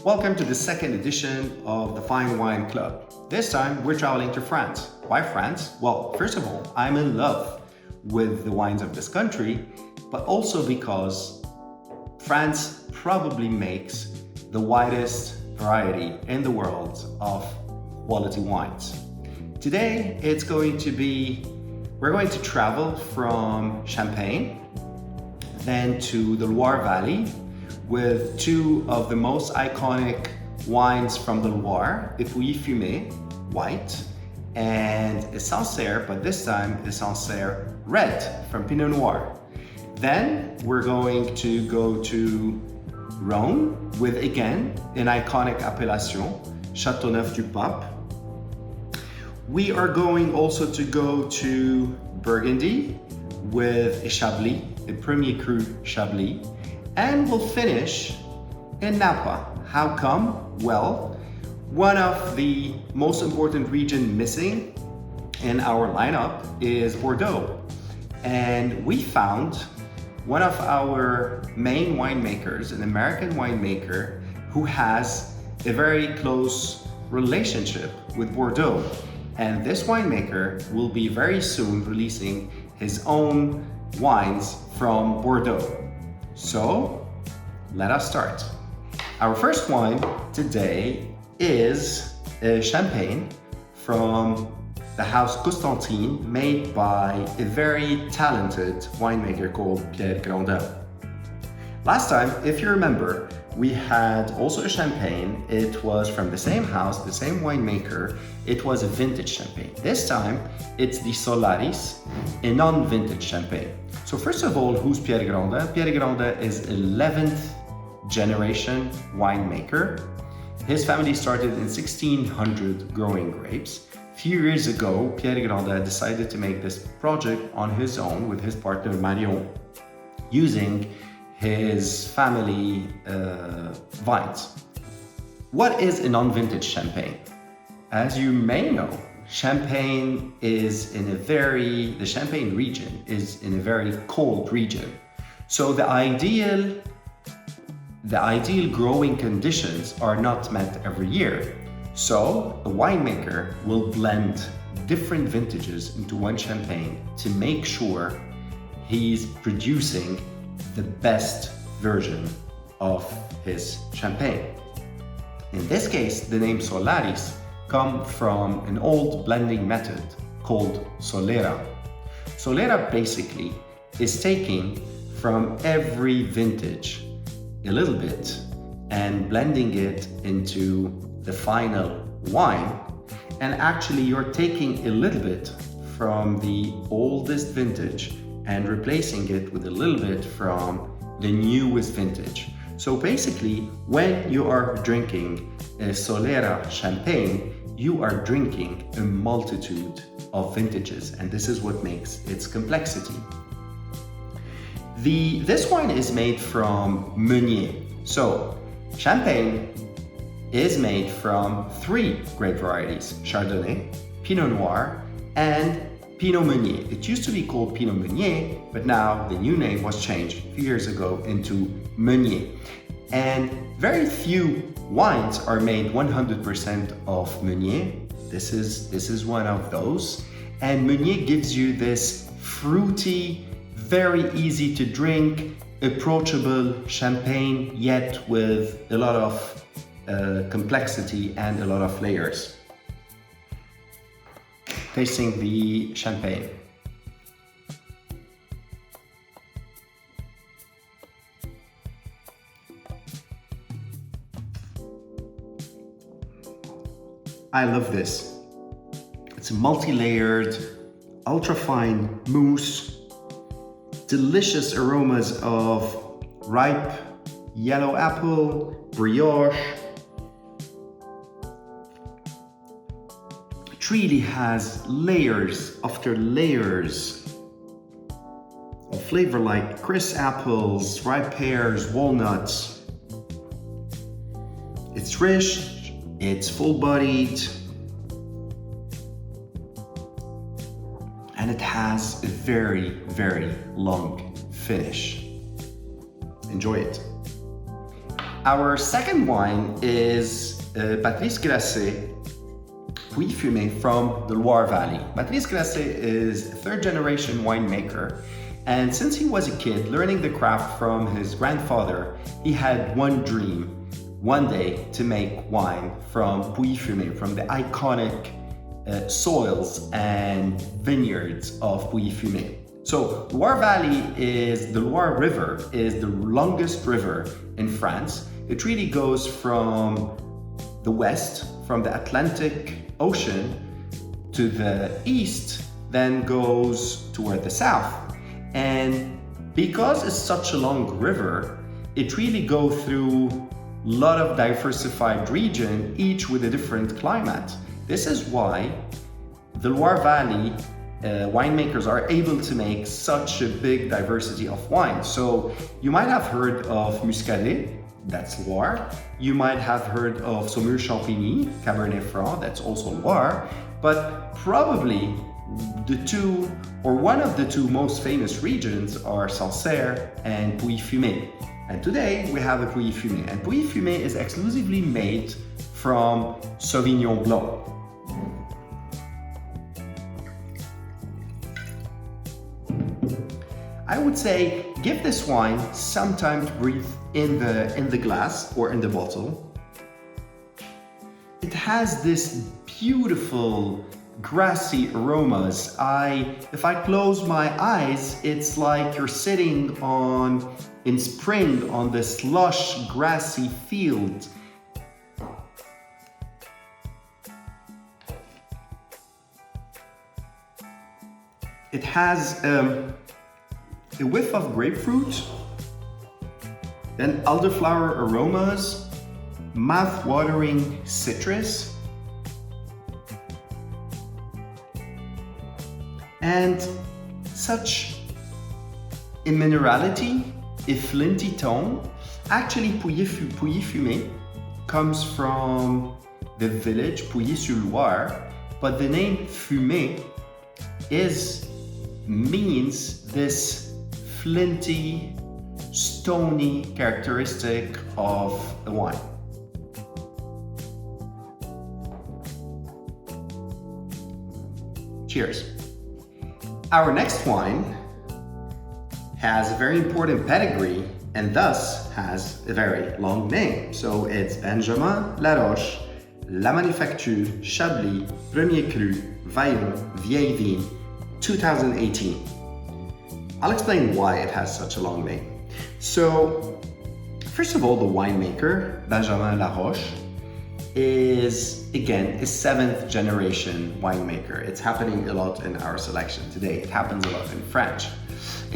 Welcome to the second edition of the Fine Wine Club. This time we're traveling to France. Why France? Well, first of all, I'm in love with the wines of this country, but also because France probably makes the widest variety in the world of quality wines. Today we're going to travel from Champagne, then to the Loire Valley, with two of the most iconic wines from the Loire, Pouilly-Fumé, white, and a Sancerre, but this time a Sancerre red from Pinot Noir. Then we're going to go to Rhône with, again, an iconic appellation, Châteauneuf-du-Pape. We are going also to go to Burgundy with a Chablis, a Premier Cru Chablis. And we'll finish in Napa. How come? Well, one of the most important regions missing in our lineup is Bordeaux. And we found one of our main winemakers, an American winemaker, who has a very close relationship with Bordeaux. And this winemaker will be very soon releasing his own wines from Bordeaux. So, let us start. Our first wine today is a champagne from the house Constantine, made by a very talented winemaker called Pierre Grandin. Last time, if you remember, we had also a champagne. It was from the same house, the same winemaker. It was a vintage champagne. This time, it's the Solarris, a non-vintage champagne. So first of all, who's Pierre Grandin? Pierre Grandin is 11th generation winemaker. His family started in 1600 growing grapes. A few years ago, Pierre Grandin decided to make this project on his own with his partner Vaillons, using his family vines. What is a non-vintage champagne? As you may know, the Champagne region is in a very cold region. So the ideal growing conditions are not met every year. So a winemaker will blend different vintages into one champagne to make sure he's producing the best version of his champagne. In this case, the name Solarris comes from an old blending method called Solera. Solera basically is taking from every vintage a little bit and blending it into the final wine. And actually you're taking a little bit from the oldest vintage and replacing it with a little bit from the newest vintage. So basically, when you are drinking a Solera champagne, you are drinking a multitude of vintages, and this is what makes its complexity. This wine is made from Meunier. So, champagne is made from three grape varieties: Chardonnay, Pinot Noir, and Pinot Meunier. It used to be called Pinot Meunier, but now the new name was changed a few years ago into Meunier. And very few wines are made 100% of Meunier. This is one of those. And Meunier gives you this fruity, very easy to drink, approachable champagne, yet with a lot of complexity and a lot of layers. Tasting the champagne. I love this. It's a multi-layered, ultra-fine mousse, delicious aromas of ripe yellow apple, brioche. It really has layers after layers of flavor, like crisp apples, ripe pears, walnuts. It's rich, it's full-bodied, and it has a very, very long finish. Enjoy it. Our second wine is Patrice Grasset, Pouilly-Fumé from the Loire Valley. Patrice Grasset is a third-generation winemaker, and since he was a kid learning the craft from his grandfather, he had one dream, one day to make wine from Pouilly-Fumé, from the iconic soils and vineyards of Pouilly-Fumé. So Loire Valley is, the Loire River is the longest river in France. It really goes from the west, from the Atlantic Ocean to the east, then goes toward the south. And because it's such a long river, it really goes through a lot of diversified region, each with a different climate. This is why the Loire Valley winemakers are able to make such a big diversity of wine. So you might have heard of Muscadet, that's Loire. You might have heard of Saumur-Champigny, Cabernet Franc, that's also Loire. But probably the two, or one of the two most famous regions are Sancerre and Pouilly-Fumé. And today we have a Pouilly-Fumé. And Pouilly-Fumé is exclusively made from Sauvignon Blanc. I would say give this wine some time to breathe in the glass or in the bottle. It has this beautiful grassy aromas. If I close my eyes, it's like you're sitting in spring on this lush grassy field. It has a whiff of grapefruit, then elderflower aromas, mouth-watering citrus, and such a minerality, a flinty tone. Actually, Pouilly-Fumé comes from the village Pouilly-sur-Loire, but the name Fumé means this flinty, stony characteristic of the wine. Cheers. Our next wine has a very important pedigree and thus has a very long name. So it's Benjamin Laroche, La Manufacture, Chablis, Premier Cru, Vaillons, Vieilles, 2018. I'll explain why it has such a long name. So, first of all, the winemaker, Benjamin Laroche, is, again, a 7th generation winemaker. It's happening a lot in our selection today. It happens a lot in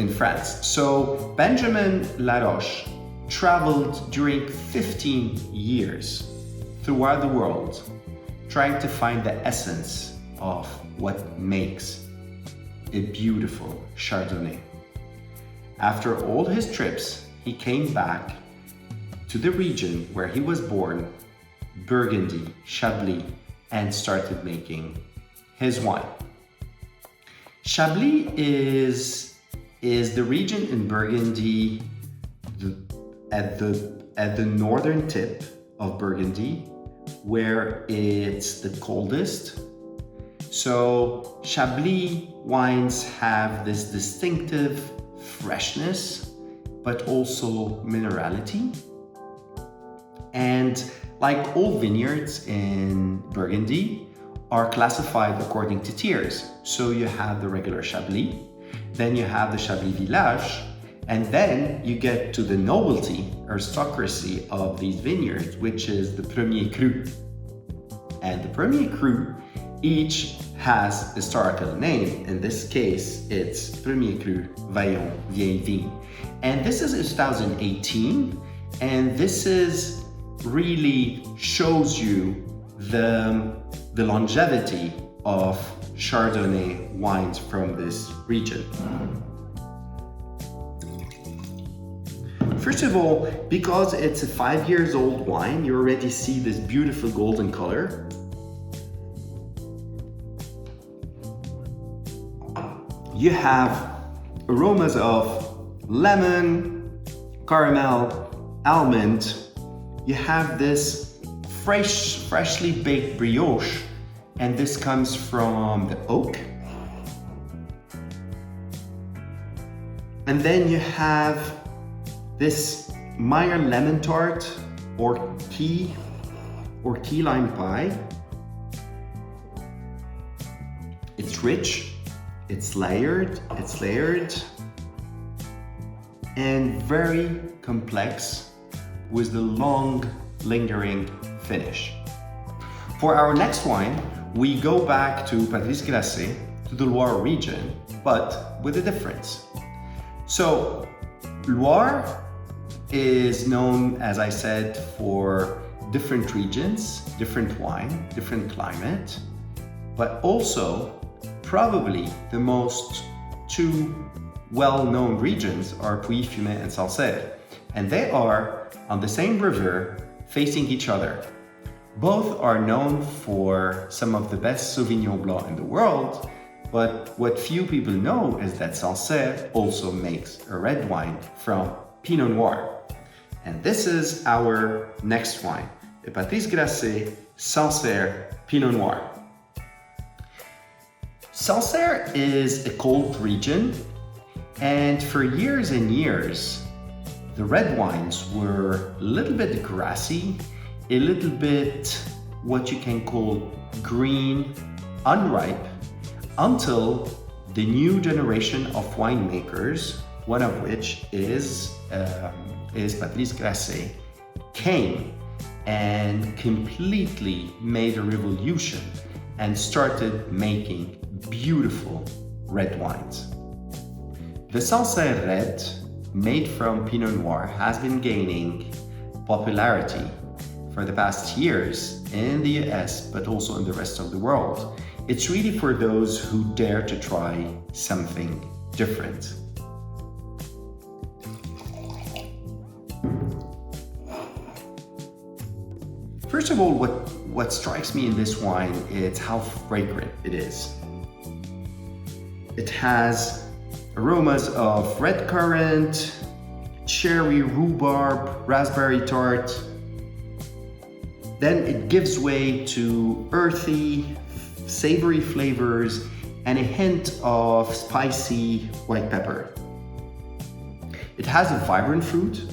France. So, Benjamin Laroche traveled during 15 years throughout the world, trying to find the essence of what makes a beautiful Chardonnay. After all his trips, he came back to the region where he was born, Burgundy, Chablis, and started making his wine. Chablis is the region in Burgundy at the northern tip of Burgundy, where it's the coldest. So Chablis wines have this distinctive freshness, but also minerality. And like all vineyards in Burgundy are classified according to tiers. So you have the regular Chablis, then you have the Chablis Village, and then you get to the nobility, aristocracy of these vineyards, which is the Premier Cru. And the Premier Cru each has historical name. In this case, it's Premier Cru, Vaillons, Vieilles. And this is 2018, and this is really shows you the longevity of Chardonnay wines from this region. First of all, because it's a 5 years old wine, you already see this beautiful golden color. You have aromas of lemon, caramel, almond, you have this freshly baked brioche, and this comes from the oak. And then you have this Meyer lemon tart or key lime pie. It's rich, it's layered, and very complex with the long lingering finish. For our next wine, we go back to Patrice Grasset, to the Loire region, but with a difference. So, Loire is known, as I said, for different regions, different wine, different climate, but also probably the most two well-known regions are Pouilly-Fumé and Sancerre, and they are on the same river facing each other. Both are known for some of the best Sauvignon Blanc in the world, but what few people know is that Sancerre also makes a red wine from Pinot Noir. And this is our next wine, the Patrice Grasset Sancerre Pinot Noir. Sancerre is a cold region, and for years and years, the red wines were a little bit grassy, a little bit what you can call green, unripe, until the new generation of winemakers, one of which is Patrice Grasset, came and completely made a revolution and started making beautiful red wines. The Sancerre Red, made from Pinot Noir, has been gaining popularity for the past years in the US, but also in the rest of the world. It's really for those who dare to try something different. First of all, what strikes me in this wine is how fragrant it is. It has aromas of red currant, cherry, rhubarb, raspberry tart. Then it gives way to earthy, savory flavors and a hint of spicy white pepper. It has a vibrant fruit,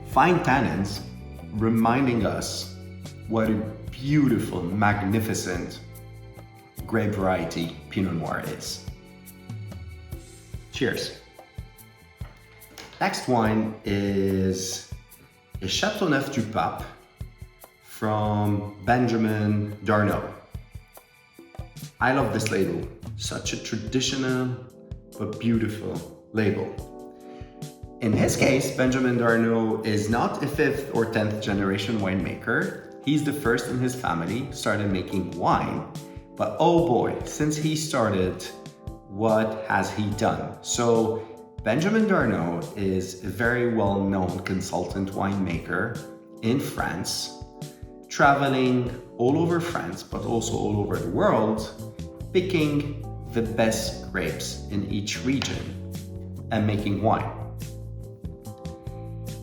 fine tannins, reminding us what a beautiful, magnificent grape variety Pinot Noir is. Cheers. Next wine is a Châteauneuf-du-Pape from Benjamin Darnault. I love this label. Such a traditional but beautiful label. In his case, Benjamin Darnault is not a 5th or 10th generation winemaker. He's the first in his family, started making wine. But oh boy, since he started, what has he done? So Benjamin Darnault is a very well-known consultant winemaker in France, traveling all over France, but also all over the world, picking the best grapes in each region and making wine.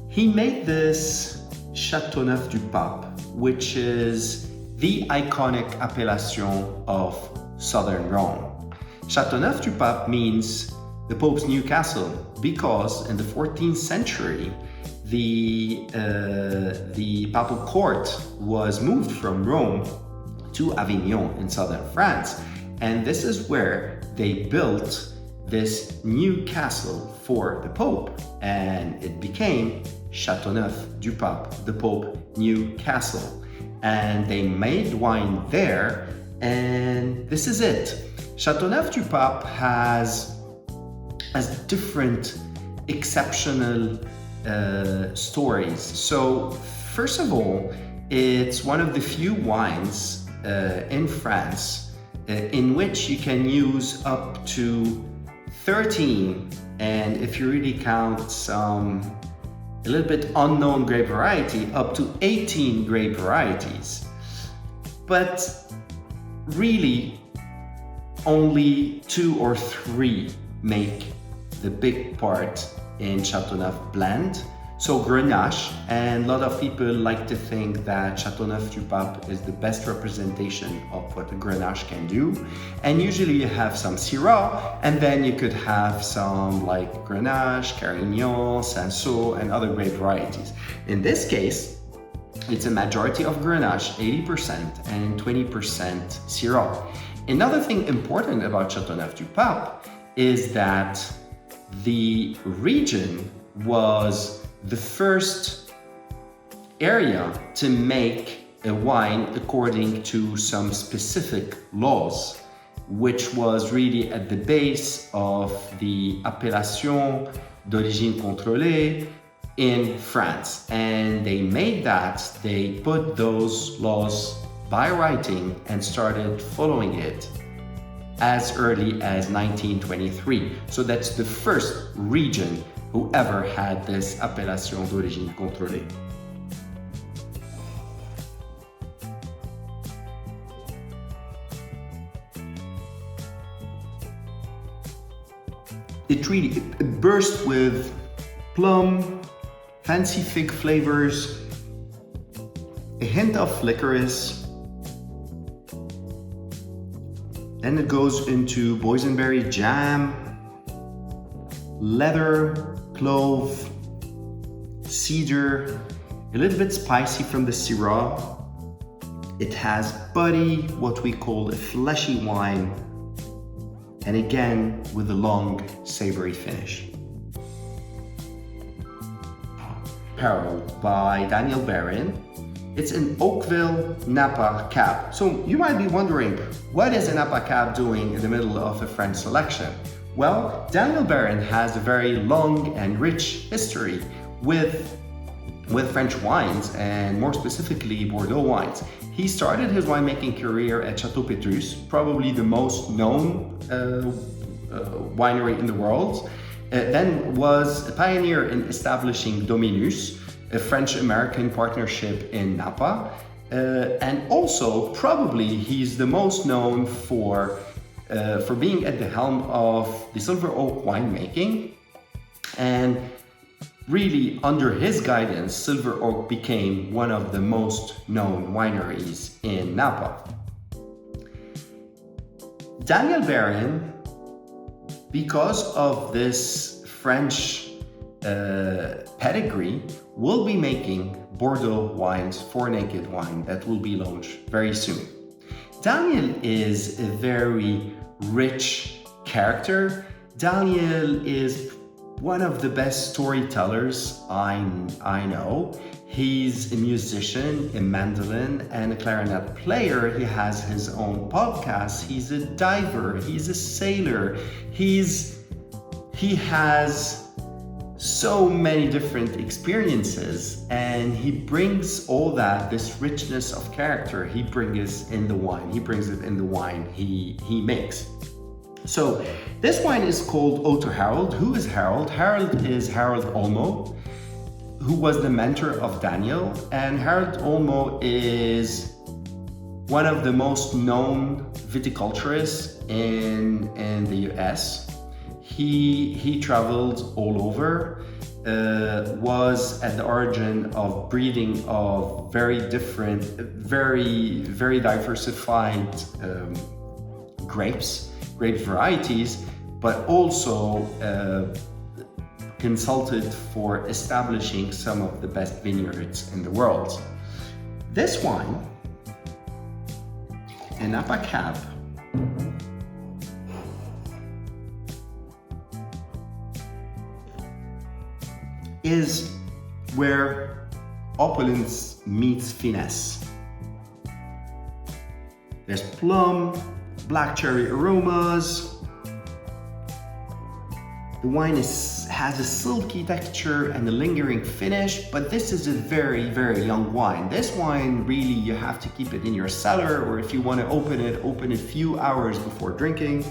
He made this Châteauneuf-du-Pape, which is the iconic appellation of southern Rhone. Châteauneuf-du-Pape means the Pope's new castle because in the 14th century, the papal court was moved from Rome to Avignon in southern France, and this is where they built this new castle for the Pope, and it became Châteauneuf-du-Pape, the Pope new castle. And they made wine there, and this is it. Châteauneuf-du-Pape has different exceptional stories. So first of all, it's one of the few wines in France in which you can use up to 13, and if you really count some a little bit unknown grape variety, up to 18 grape varieties. But really, only 2 or 3 make the big part in Châteauneuf blend. So Grenache, and a lot of people like to think that Châteauneuf-du-Pape is the best representation of what a Grenache can do. And usually you have some Syrah, and then you could have some like Grenache, Carignan, Sancerre, and other grape varieties. In this case, it's a majority of Grenache, 80%, and 20% Syrah. Another thing important about Châteauneuf-du-Pape is that the region was the first area to make a wine according to some specific laws, which was really at the base of the Appellation d'origine contrôlée in France. And they made that, they put those laws by writing and started following it as early as 1923. So that's the first region who ever had this appellation d'origine contrôlée. It burst with plum, fancy fig flavors, a hint of licorice. Then it goes into boysenberry jam, leather, clove, cedar, a little bit spicy from the Syrah. It has body, what we call a fleshy wine, and again with a long savory finish. Paralleled by Daniel Baron. It's an Oakville Napa Cab. So you might be wondering, what is a Napa Cab doing in the middle of a French selection? Well, Daniel Baron has a very long and rich history with French wines, and more specifically Bordeaux wines. He started his winemaking career at Château Petrus, probably the most known winery in the world. Then was a pioneer in establishing Dominus, a French-American partnership in Napa. And also, probably, he's the most known for being at the helm of the Silver Oak winemaking. And really, under his guidance, Silver Oak became one of the most known wineries in Napa. Daniel Baron, because of this French pedigree, will be making Bordeaux wines, 4 Naked wine, that will be launched very soon. Daniel is a very rich character. Daniel is one of the best storytellers I know. He's a musician, a mandolin, and a clarinet player. He has his own podcast. He's a diver. He's a sailor. He has so many different experiences, and he brings all that, this richness of character, he brings in the wine. He brings it in the wine he makes. So this wine is called Eau to Harold. Who is Harold? Harold is Harold Olmo, who was the mentor of Daniel. And Harold Olmo is one of the most known viticulturists in the US. He traveled all over, was at the origin of breeding of very different, very diversified grape varieties, but also consulted for establishing some of the best vineyards in the world. This wine, a Napa Cab, is where opulence meets finesse. There's plum, black cherry aromas. The wine has a silky texture and a lingering finish, but this is a very, very young wine. This wine, really, you have to keep it in your cellar, or if you want to open it a few hours before drinking.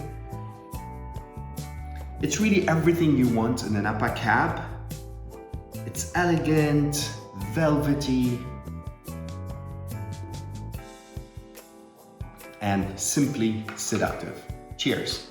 It's really everything you want in a Napa Cab. It's elegant, velvety, and simply seductive. Cheers.